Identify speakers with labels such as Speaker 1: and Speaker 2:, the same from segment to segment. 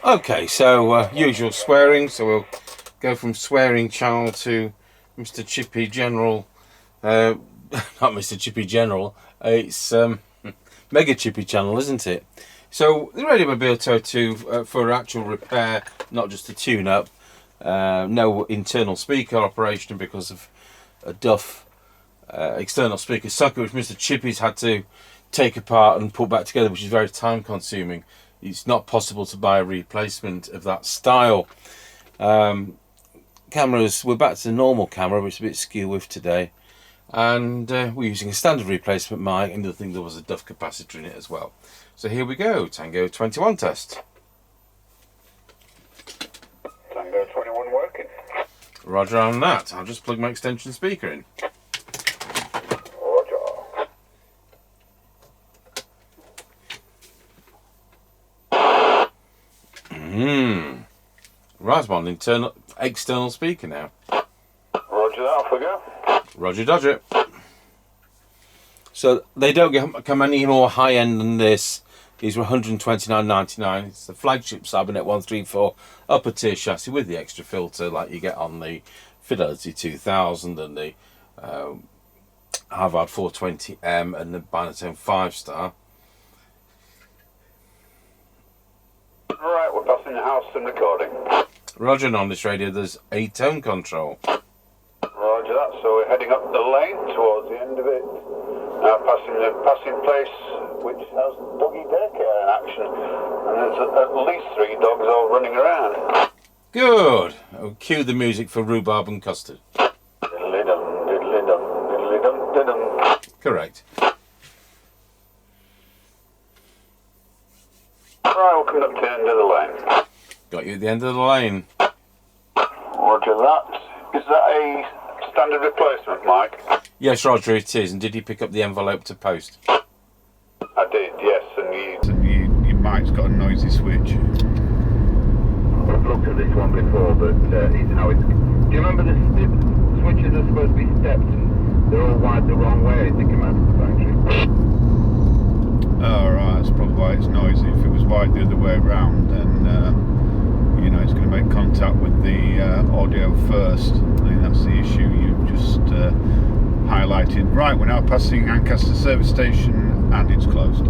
Speaker 1: Okay, so usual swearing, so we'll go from swearing child to Mr. Chippie General, not Mr. Chippie General, it's Mega Chippie Channel, isn't it? So the Radiomobile CB202 for actual repair, not just a tune-up, no internal speaker operation because of a Duff external speaker socket which Mr. Chippie's had to take apart and put back together, which is very time consuming. It's not possible to buy a replacement of that style. Cameras, we're back to the normal camera, which is a bit skew with today, and we're using a standard replacement mic, and the thing there was a Duff capacitor in it as well. So here we go, Tango 21 test.
Speaker 2: Tango 21 working.
Speaker 1: Roger on that. I'll just plug my extension speaker in. Right, I'm on external speaker now.
Speaker 2: Roger that, off we go.
Speaker 1: Roger Dodger. So they don't come any more high end than this. These were $129.99. It's the flagship Cybernet 134 upper tier chassis with the extra filter like you get on the Fidelity 2000 and the Harvard 420M and the Binatone 5-star.
Speaker 2: Right, we're passing the house and recording.
Speaker 1: Roger, and on this radio there's a tone control.
Speaker 2: Roger that, so we're heading up the lane towards the end of it. Now passing the passing place which has doggy daycare in action. And there's at least 3 dogs all running around.
Speaker 1: Good. I'll cue the music for rhubarb and custard.
Speaker 2: Diddly-dum, diddly-dum, diddly-dum, diddum.
Speaker 1: Correct.
Speaker 2: Right, we're coming up to the end of the lane.
Speaker 1: Got you at the end of the lane.
Speaker 2: Roger that. Is that a standard replacement, Mike?
Speaker 1: Yes, Roger, it is. And did you pick up the envelope to post?
Speaker 2: I did, yes. And
Speaker 3: your mic's got a noisy switch.
Speaker 4: I've looked at this one before, but it's how it's... Do you remember the switches are supposed to be stepped and they're all wired the wrong way, I think, in the factory?
Speaker 3: Oh, right, that's probably why it's noisy. If it was wired the other way around, then you know, it's going to make contact with the audio first. I think that's the issue you've just highlighted. Right, we're now passing Ancaster service station and it's closed.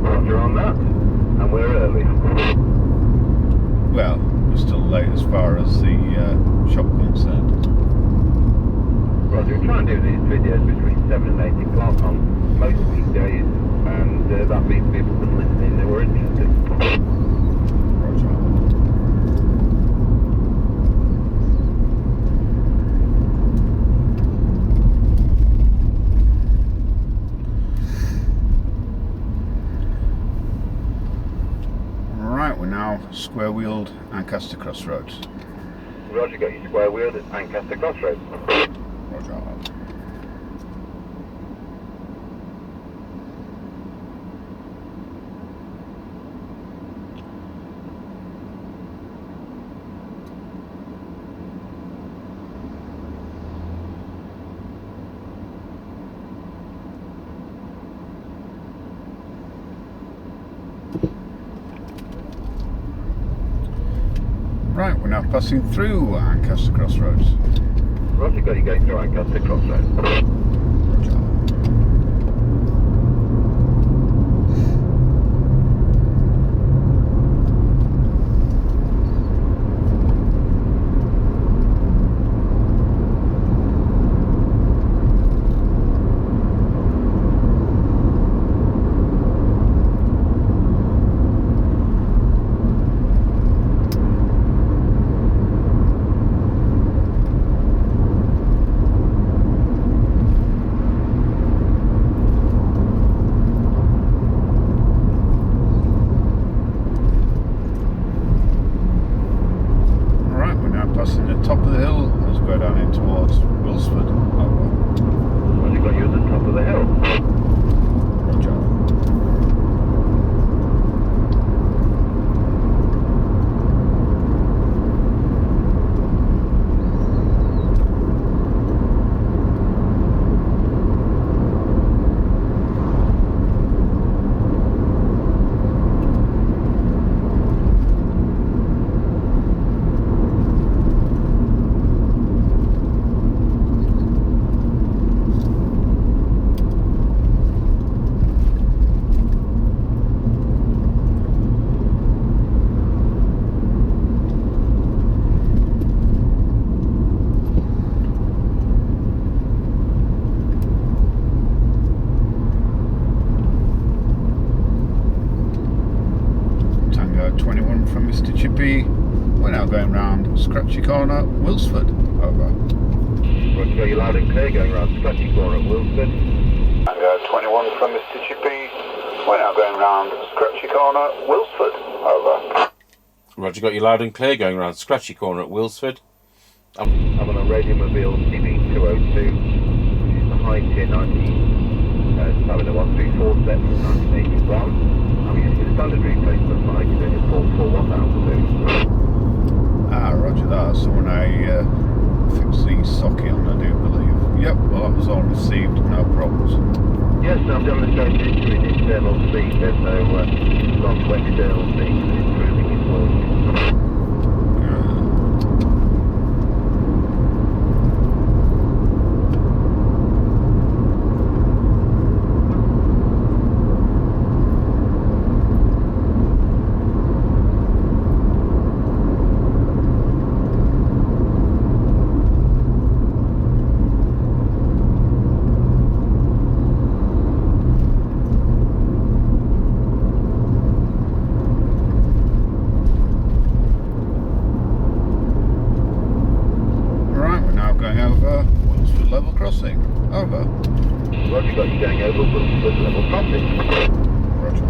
Speaker 4: Roger on that, and we're early.
Speaker 3: Well, we're still late as far as the shop concerned.
Speaker 4: Roger, we try and do these videos between 7 and 8 o'clock on most weekdays, and that means people can listen in that were interested.
Speaker 3: Roger. Right, we're now square-wheeled Ancaster Crossroads.
Speaker 4: Roger, got you square wheeled at Ancaster Crossroads.
Speaker 3: Roger. Right, we're now passing through Ancaster Crossroads.
Speaker 4: Roger, got you going through Ancaster Crossroads.
Speaker 3: Roger. now going round Scratchy Corner, Wilsford. Over.
Speaker 4: Roger, got you loud and clear going round Scratchy Corner at Wilsford.
Speaker 2: And 21 from Mr. Chippie. We're now going round Scratchy Corner, Wilsford. Over.
Speaker 1: Roger, got you loud and clear going round Scratchy Corner at Wilsford.
Speaker 4: I'm on a Radiomobile CB202, which is the high tier Cybernet 134 set from 1981. I'm using a standard replacement mic doing a 441 altitude.
Speaker 3: Ah, roger that. Someone fixed the socket on, I do believe. Yep, well that was all received, no problems.
Speaker 4: Yes, I'm demonstrating issue in internal speed. There's no gone to external speed, it's proving it's working.
Speaker 3: Level crossing. Over.
Speaker 4: Roger, got you going over Wilsford level crossing.
Speaker 3: Roger.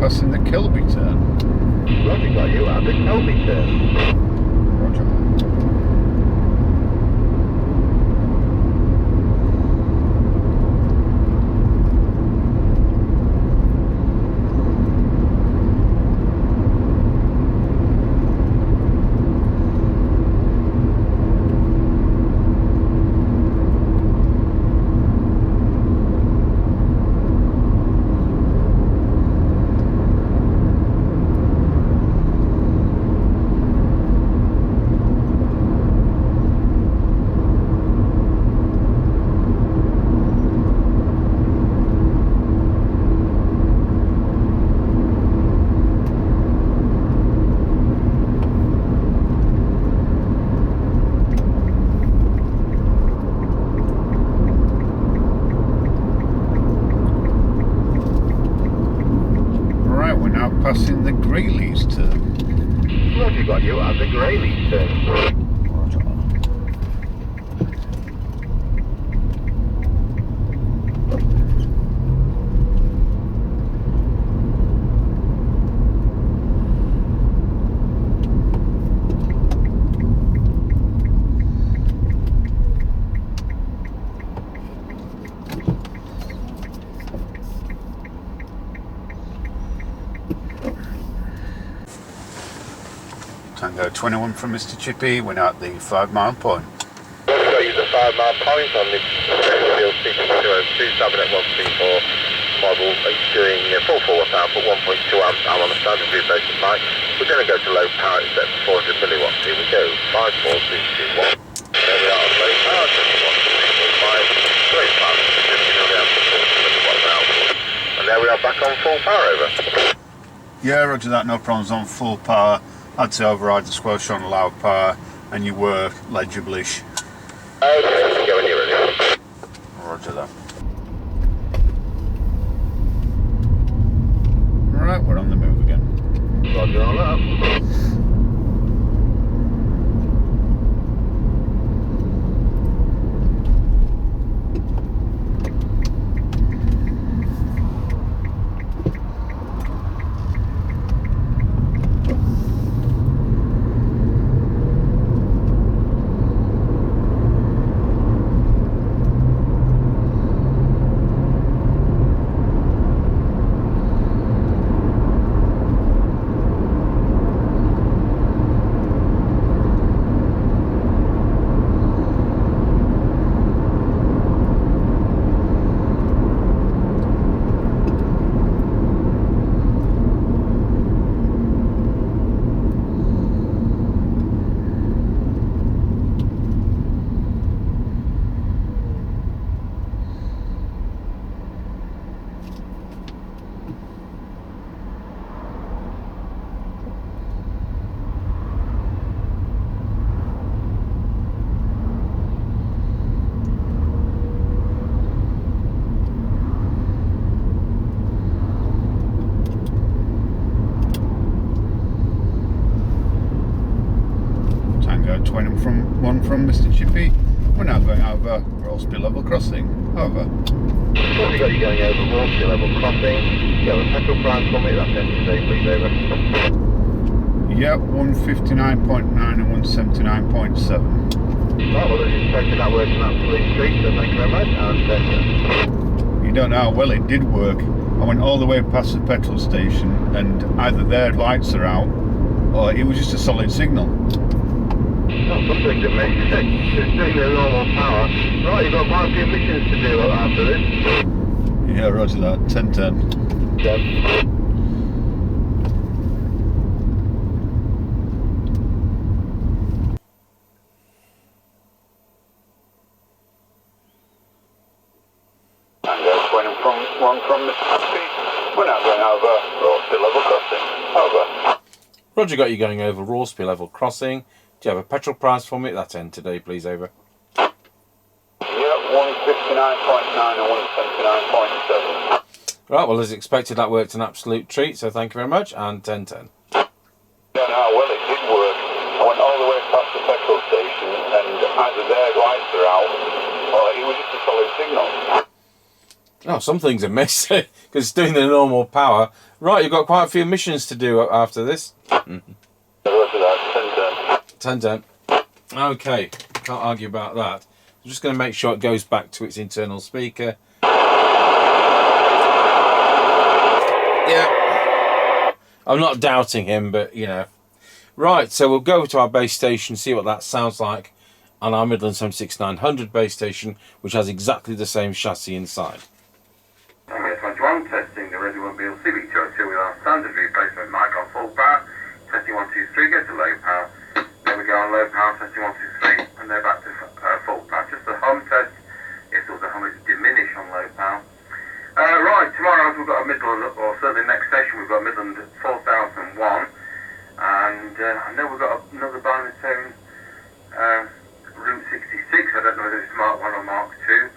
Speaker 3: Passing the Kilby turn.
Speaker 4: Roger, got you at the Kilby turn.
Speaker 3: Roger. Passing the Greyleys turn.
Speaker 4: Roger, got you at the Greyleys turn.
Speaker 3: Tango 21 from Mr. Chippie, we're now at the 5 mile point.
Speaker 4: We've got you the 5 mile point on this Radiomobile CB202 Cybernet 134 model. It's doing full forward output, 1.2 amps. I'm on a standard replacement mic. We're going to go to low power, it's set to 400 milliwatts. Here we go, 5, 4, 3, 2, 1. There we are on low power, 21, 3, 4, 5, great power, 50 milliamps, 40 milliwatts output. And there we are back on full power, over.
Speaker 3: Yeah, roger that, no problems on full power. Had to override the squelch on loud power, and you were legible-ish.
Speaker 4: Okay, let's go when you're ready.
Speaker 3: Roger that. Right, we're on the move again.
Speaker 4: Roger on that.
Speaker 3: 21 from Mr. Chippie. We're now going over Rollsby level crossing. Over.
Speaker 4: What have you got? You going over Rollsby level crossing? You have a petrol price for me, that's today, please, over.
Speaker 3: Yep, 159.9 and 179.7.
Speaker 4: Right, well, it's expected that works an absolute treat, so thank you very much, and
Speaker 3: You don't know how well it did work. I went all the way past the petrol station, and either their lights are out, or it was just a solid signal.
Speaker 4: Not something that makes sense. It's doing the normal power. Right, you've got quite a few missions to do after this.
Speaker 3: Yeah, roger that. 10-10.
Speaker 4: Yep.
Speaker 2: One from Mississippi. We're now going over Rollsby level crossing. Over.
Speaker 1: Roger, got you going over Rollsby level crossing. Do you have a petrol price for me at that end today, please? Over.
Speaker 2: Yep, 159.9 and 179.7.
Speaker 1: Right, well, as expected, that worked an absolute treat, so thank you very much, and 10-10.
Speaker 2: Don't know how well it did work. I went all the way past the petrol station, and either their lights are out, or it was just a solid signal.
Speaker 1: Oh, some things are amiss, because it's doing the normal power. Right, you've got quite a few missions to do after this.
Speaker 2: Roger that, 10-10.
Speaker 1: 10-10. Okay, can't argue about that. I'm just going to make sure it goes back to its internal speaker. Yeah. I'm not doubting him, but, you know. Right, so we'll go to our base station, see what that sounds like on our Midland 76900 base station, which has exactly the same chassis inside.
Speaker 5: Tango 21, testing the Radiomobile CB202 with our standard replacement mic on full power. Testing 1, 2, 3, go to low power. Then we go on low power, testing 1, 2, 3, and then back to full power. Just a hum test, if there was a hum, it's diminish on low power. Right, tomorrow we've got a Midland, or certainly next station we've got Midland 4001. And I know we've got another binary tone, Route 66, I don't know whether it's Mark 1 or Mark 2. You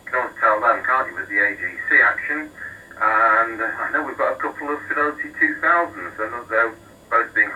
Speaker 5: can always tell them, can't you, with the AGC action. And I know we've got a couple of Fidelity 2000s, so they're both being